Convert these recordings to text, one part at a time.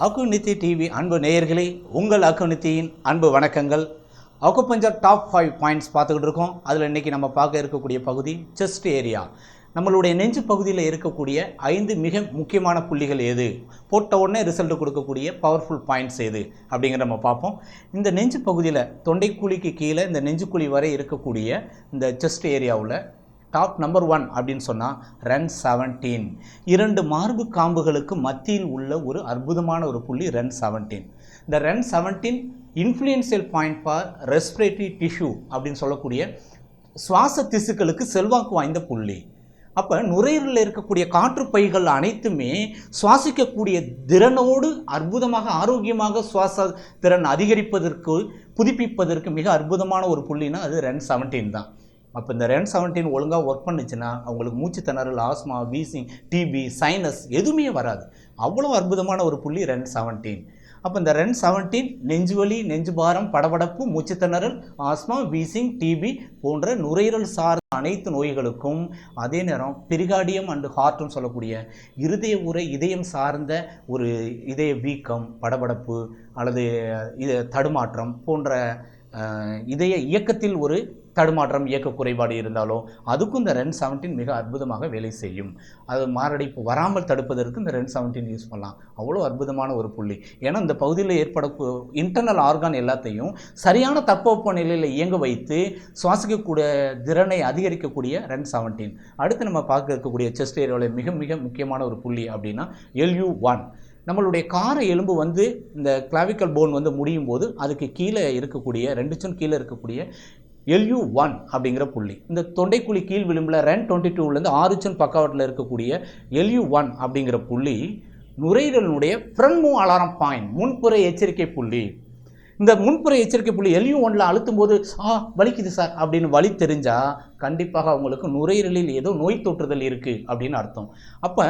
அக்குநித்தி TV அன்பு நேயர்களே, உங்கள் அக்குநித்தியின் அன்பு வணக்கங்கள். அக்குபஞ்சர் டாப் 5 பாயிண்ட்ஸ் பார்த்துக்கிட்டு இருக்கோம். அதில் இன்றைக்கி நம்ம பார்க்க இருக்கக்கூடிய பகுதி செஸ்ட் ஏரியா. நம்மளுடைய நெஞ்சு பகுதியில் இருக்கக்கூடிய 5 மிக முக்கியமான புள்ளிகள் எது, போட்ட உடனே ரிசல்ட் கொடுக்கக்கூடிய பவர்ஃபுல் பாயிண்ட்ஸ் எது அப்படிங்கிற நம்ம பார்ப்போம். இந்த நெஞ்சு பகுதியில் தொண்டைக்குழிக்கு கீழே இந்த நெஞ்சுக்குழி வரை இருக்கக்கூடிய இந்த செஸ்ட் ஏரியாவில் டாப் நம்பர் 1 அப்படின்னு சொன்னால் ரன் 17. 2 மார்பு காம்புகளுக்கு மத்தியில் உள்ள ஒரு அற்புதமான ஒரு புள்ளி ரன் 17. இந்த run 17 influential point for respiratory tissue அப்படின்னு சொல்லக்கூடிய சுவாச திசுக்களுக்கு செல்வாக்கு வாய்ந்த புள்ளி. அப்போ நுரையீரலில் இருக்கக்கூடிய காற்றுப்பைகள் அனைத்துமே சுவாசிக்கக்கூடிய திறனோடு அற்புதமாக ஆரோக்கியமாக சுவாச திறன் அதிகரிப்பதற்கு புதுப்பிப்பதற்கு மிக அற்புதமான ஒரு புள்ளினா அது ரன் 17 தான். அப்போ இந்த ரன் 17 ஒழுங்காக ஒர்க் பண்ணுச்சுன்னா அவங்களுக்கு மூச்சு திணறல், ஆஸ்மா, வீசிங், டிபி, சைனஸ் எதுவுமே வராது. அவ்வளோ அற்புதமான ஒரு புள்ளி ரன் 17. அப்போ இந்த ரன் 17 நெஞ்சுவலி, நெஞ்சு பாரம், படபடப்பு, மூச்சு திணறல், ஆஸ்மா, வீசிங், டிபி போன்ற நுரையீரல் சார்ந்த அனைத்து நோய்களுக்கும், அதே நேரம் பெரிகார்டியம் அண்டு ஹார்ட்னு சொல்லக்கூடிய இருதய உறை, இதயம் சார்ந்த ஒரு இதய வீக்கம், படபடப்பு அல்லது தடுமாற்றம் போன்ற இதய இயக்கத்தில் ஒரு தடுமாற்றம், இயக்க குறைபாடு இருந்தாலும் அதுக்கும் இந்த ரன் 17 மிக அற்புதமாக வேலை செய்யும். அது மாரடைப்பு வராமல் தடுப்பதற்கு இந்த ரன் 17 யூஸ் பண்ணலாம். அவ்வளோ அற்புதமான ஒரு புள்ளி. ஏன்னா இந்த பகுதியில் ஏற்படக்கூடிய இன்டர்னல் ஆர்கான் எல்லாத்தையும் சரியான தட்பவெப்ப நிலையில் இயங்க வைத்து சுவாசிக்கக்கூடிய திறனை அதிகரிக்கக்கூடிய ரன் 17. அடுத்து நம்ம பார்க்க இருக்கக்கூடிய செஸ்ட் ஏரியாவில் மிக மிக முக்கியமான ஒரு புள்ளி அப்படின்னா LU1. நம்மளுடைய கார எலும்பு இந்த கிளாவிக்கல் போன் முடியும் போது அதுக்கு கீழே இருக்கக்கூடிய 2 சுன் கீழே இருக்கக்கூடிய LU1 அப்படிங்கிற புள்ளி. இந்த தொண்டைக்குழி கீழ் விளிம்பில் ரன் 22லேருந்து 6 சுன் பக்கவாட்டில் இருக்கக்கூடிய LU1 அப்படிங்கிற புள்ளி நுரையீரலினுடைய ஃப்ரண்ட் மூவ் அலாரம் பாயிண்ட், முன்புற எச்சரிக்கை புள்ளி. இந்த முன்புற எச்சரிக்கை புள்ளி LU1ல் அழுத்தும் போது வலிக்குது சார் அப்படின்னு வலி தெரிஞ்சால் கண்டிப்பாக அவங்களுக்கு நுரையீரலில் ஏதோ நோய் தொற்றுதல் இருக்குது அப்படின்னு அர்த்தம். அப்போ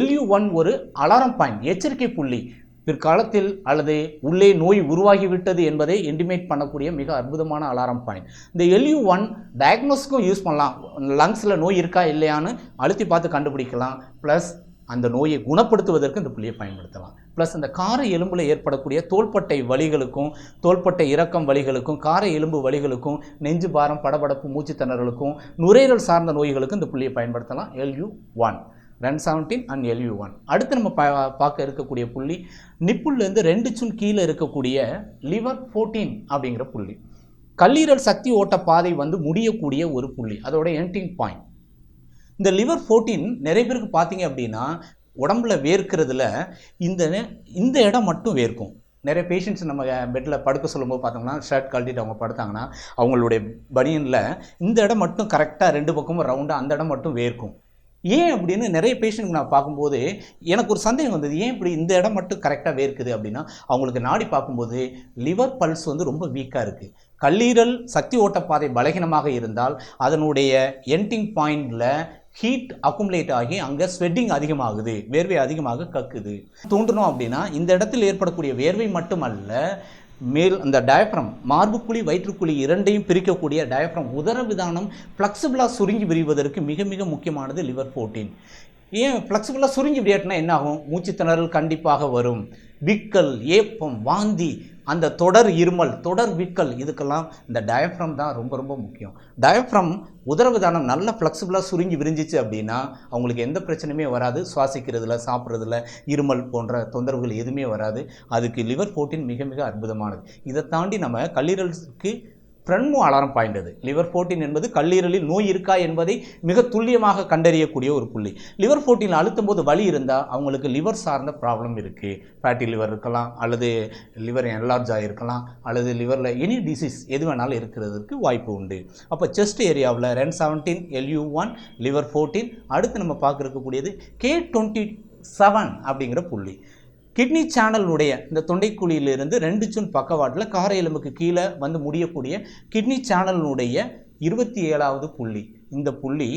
LU1 ஒரு அலாரம் பாயிண்ட், எச்சரிக்கை புள்ளி. பிற்காலத்தில் அல்லது உள்ளே நோய் உருவாகிவிட்டது என்பதை இன்டிமேட் பண்ணக்கூடிய மிக அற்புதமான அலாரம் பாயிண்ட். இந்த LU1 டயக்னோஸ்க்கும் யூஸ் பண்ணலாம். லங்ஸில் நோய் இருக்கா இல்லையான்னு அழுத்தி பார்த்து கண்டுபிடிக்கலாம். ப்ளஸ் அந்த நோயை குணப்படுத்துவதற்கு இந்த புள்ளியை பயன்படுத்தலாம். ப்ளஸ் அந்த கார எலும்பில் ஏற்படக்கூடிய தோள்பட்டை வலிகளுக்கும், தோள்பட்டை இறக்கம் வலிகளுக்கும், கார எலும்பு வலிகளுக்கும், நெஞ்சு பாரம், படபடப்பு, மூச்சு திணறலுக்கும், நுரையீரல் சார்ந்த நோய்களுக்கும் இந்த புள்ளியை பயன்படுத்தலாம். LU1 run 17 and LU1. அடுத்து நம்ம பார்க்க இருக்கக்கூடிய புள்ளி நிப்புல்லேருந்து 2 சுன் கீழே இருக்கக்கூடிய லிவர் 14 அப்படிங்கிற புள்ளி. கல்லீரல் சக்தி ஓட்ட பாதை முடியக்கூடிய ஒரு புள்ளி, அதோட எண்டிங் பாயிண்ட். இந்த லிவர் 14 நிறைய பேருக்கு பார்த்தீங்க அப்படின்னா உடம்புல வேர்க்கிறதுல இந்த இடம் மட்டும் வேர்க்கும். நிறைய பேஷண்ட்ஸ் நம்ம பெட்டில் படுக்க சொல்லும்போது பார்த்தோம்னா ஷர்ட் கழட்டிட்டு அவங்க படுத்தாங்கன்னா அவங்களுடைய பனியனில் இந்த இடம் மட்டும் கரெக்டாக 2 பக்கமும் ரவுண்டாக அந்த இடம் மட்டும் வேர்க்கும். ஏன் அப்படின்னு நிறைய பேஷண்ட்டுக்கு நான் பார்க்கும்போது எனக்கு ஒரு சந்தேகம் வந்தது, ஏன் இப்படி இந்த இடம் மட்டும் கரெக்டாக வேர்க்குது அப்படின்னா அவங்களுக்கு நாடி பார்க்கும்போது லிவர் பல்ஸ் ரொம்ப வீக்காக இருக்குது. கல்லீரல் சக்தி ஓட்டப்பாதை பலகீனமாக இருந்தால் அதனுடைய எண்டிங் பாயிண்டில் ஹீட் அக்குமுலேட் ஆகி அங்கே ஸ்வெட்டிங் அதிகமாகுது, வேர்வை அதிகமாக கக்குது. தூண்டணும் அப்படின்னா இந்த இடத்தில் ஏற்படக்கூடிய வேர்வை மட்டுமல்ல, மேல் அந்த டயப்ரம், மார்புக்குழி வயிற்றுக்குழி இரண்டையும் பிரிக்கக்கூடிய டயப்ரம், உதரவிதானம் ஃப்ளெக்சிபிளாக சுருங்கி விரிவதற்கு மிக மிக முக்கியமானது லிவர் 14. ஏன் ஃப்ளெக்சிபிளாக சுருங்கி விரியாட்டினா என்ன ஆகும்? மூச்சு திணறல் கண்டிப்பாக வரும். விக்கல், ஏப்பம், வாந்தி, அந்த தொடர் இருமல், தொடர் விக்கல், இதுக்கெல்லாம் இந்த டயப்ரம் தான் ரொம்ப ரொம்ப முக்கியம். டயப்ரம் உதரவிதானம் நல்ல ஃப்ளெக்சிபிளாக சுருங்கி விரிஞ்சிச்சு அப்படின்னா அவங்களுக்கு எந்த பிரச்சனையுமே வராது. சுவாசிக்கிறதுல, சாப்பிட்றதுல, இருமல் போன்ற தொந்தரவுகள் எதுவுமே வராது. அதுக்கு லிவர் 14 மிக மிக அற்புதமானது. இதை தாண்டி நம்ம கல்லீரலுக்கு ஃப்ரண்ட் மூவ் அலாரம் பாயிண்ட். அது லிவர் 14 என்பது கல்லீரலில் நோய் இருக்கா என்பதை மிக துல்லியமாக கண்டறியக்கூடிய ஒரு புள்ளி. லிவர் 14 அழுத்தும் போது வலி இருந்தால் அவங்களுக்கு லிவர் சார்ந்த ப்ராப்ளம் இருக்குது. ஃபேட்டி லிவர் இருக்கலாம், அல்லது லிவர் என்லார்ஜ் ஆகிருக்கலாம், அல்லது லிவரில் எனி டிசீஸ் எது வேணாலும் இருக்கிறதுக்கு வாய்ப்பு உண்டு. அப்போ செஸ்ட் ஏரியாவில் ரன் 17, LU1, லிவர் 14. அடுத்து நம்ம பார்க்க இருக்கக்கூடியது K27 அப்படிங்கிற புள்ளி. கிட்னி சேனலுடைய இந்த தொண்டைக்குழியிலிருந்து 2 சுன் பக்கவாட்டில் கார எலும்புக்கு கீழே முடியக்கூடிய கிட்னி சேனலினுடைய 27வது புள்ளி. இந்த புள்ளி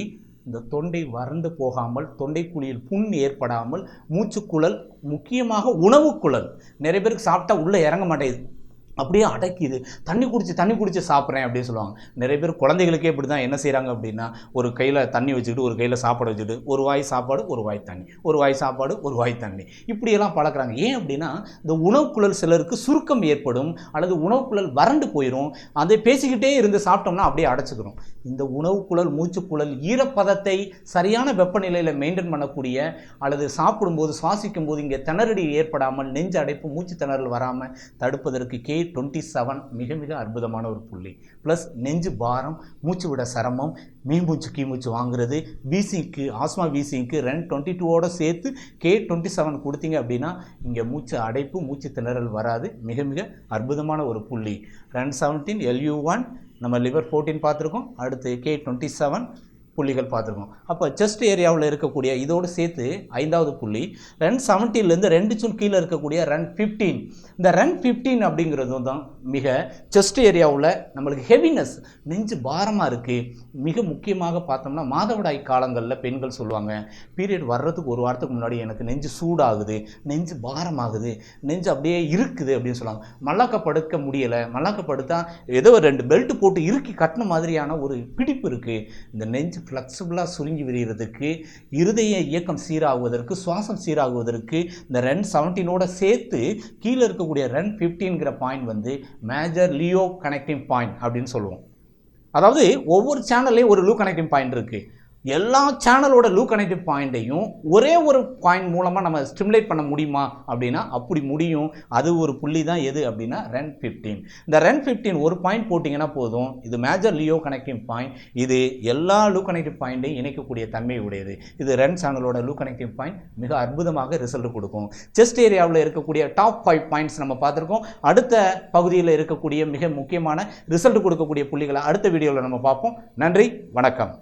இந்த தொண்டை வறண்டு போகாமல், தொண்டைக்குழியில் புண் ஏற்படாமல், மூச்சுக்குழல், முக்கியமாக உணவுக்குழல், நிறைய பேருக்கு சாப்பிட்டா உள்ளே இறங்க மாட்டேங்குது, அப்படியே அடைக்கிது. தண்ணி குடிச்சு சாப்பிட்றேன் அப்படின்னு சொல்லுவாங்க. நிறைய பேர் குழந்தைகளுக்கே இப்படி தான் என்ன செய்கிறாங்க அப்படின்னா, ஒரு கையில் தண்ணி வச்சுக்கிட்டு ஒரு கையில் சாப்பாடு வச்சுக்கிட்டு ஒரு வாய் சாப்பாடு ஒரு வாய் தண்ணி, ஒரு வாய் சாப்பாடு ஒரு வாய் தண்ணி, இப்படியெல்லாம் பழக்கிறாங்க. ஏன் அப்படின்னா இந்த உணவுக்குழல் சிலருக்கு சுருக்கம் ஏற்படும் அல்லது உணவுக்குழல் வறண்டு போயிடும். அதை பேசிக்கிட்டே இருந்து சாப்பிட்டோம்னா அப்படியே அடைச்சிக்கிறோம். இந்த உணவுக்குழல் மூச்சுக்குழல் ஈரப்பதத்தை சரியான வெப்பநிலையில் மெயின்டைன் பண்ணக்கூடிய அல்லது சாப்பிடும்போது சுவாசிக்கும் போது இங்கே திணறடி ஏற்படாமல் நெஞ்சு அடைப்பு மூச்சு திணறல் வராமல் தடுப்பதற்கு K27 மிக மிக அற்புதமான ஒரு புள்ளி. ப்ளஸ் நெஞ்சு பாரம், மூச்சு விட சிரமம், மீமூச்சு கீமூச்சு வாங்குறது, வீசிங்க்கு ஆஸ்மா வீசிங்க்கு REN22ஓட சேர்த்து K27 கொடுத்தீங்க அப்படின்னா இங்கே மூச்சு அடைப்பு மூச்சு திணறல் வராது. மிக மிக அற்புதமான ஒரு புள்ளி. REN17 LU1 நம்ம லிவர் 14 பார்த்துருக்கோம். அடுத்து K27 புள்ளிகள் பார்த்துருக்கோம். அப்போ செஸ்ட் ஏரியாவில் இருக்கக்கூடிய இதோடு சேர்த்து 5வது புள்ளி REN17லேருந்து 2 சுன் கீழே இருக்கக்கூடிய REN15. இந்த REN15 அப்படிங்கிறது தான் மிக செஸ்ட் ஏரியாவில் நம்மளுக்கு ஹெவினஸ், நெஞ்சு பாரமாக இருக்குது. மிக முக்கியமாக பார்த்தோம்னா மாதவிடாய் காலங்களில் பெண்கள் சொல்லுவாங்க, பீரியட் வர்றதுக்கு ஒரு வாரத்துக்கு முன்னாடி எனக்கு நெஞ்சு சூடாகுது, நெஞ்சு பாரமாகுது, நெஞ்சு அப்படியே இருக்குது அப்படின்னு சொல்லுவாங்க. மல்லாக்க படுக்க முடியலை, மல்லாக்க படுத்தா ஏதோ 2 பெல்ட் போட்டு இறுக்கி கட்டின மாதிரியான ஒரு பிடிப்பு இருக்குது. இந்த நெஞ்சு ஃப்ளெக்சிபிளாக சுருங்கி விரிகிறதுக்கு, இருதய இயக்கம் சீராகுவதற்கு, சுவாசம் சீராகுவதற்கு இந்த REN17ஓட சேர்த்து கீழே இருக்கக்கூடிய REN15ங்கிற பாயிண்ட் வந்து மேஜர் லியோ கனெக்டிங் பாயிண்ட் அப்படின்னு சொல்லுவோம். அதாவது ஒவ்வொரு சேனல்லையும் ஒரு லூ கனெக்டிங் பாயிண்ட் இருக்குது. எல்லா சேனலோட லூ கனெக்டிவ் பாயிண்ட்டையும் ஒரே ஒரு பாயிண்ட் மூலமாக நம்ம ஸ்டிமுலேட் பண்ண முடியுமா அப்படின்னா அப்படி முடியும். அது ஒரு புள்ளி தான் எது அப்படின்னா REN15. இந்த REN15 ஒரு பாயிண்ட் போட்டிங்கன்னா போதும். இது மேஜர் லியோ கனெக்டிவ் பாயிண்ட். இது எல்லா லூ கனெக்டிவ் பாயிண்ட்டையும் இணைக்கக்கூடிய தன்மை உடையது. இது REN சேனலோட லூ கனெக்டிவ் பாயிண்ட் மிக அற்புதமாக ரிசல்ட் கொடுக்கும். செஸ்ட் ஏரியாவில் இருக்கக்கூடிய டாப் 5 பாயிண்ட்ஸ் நம்ம பார்த்துருக்கோம். அடுத்த பகுதியில் இருக்கக்கூடிய மிக முக்கியமான ரிசல்ட் கொடுக்கக்கூடிய புள்ளிகளை அடுத்த வீடியோவில் நம்ம பார்ப்போம். நன்றி, வணக்கம்.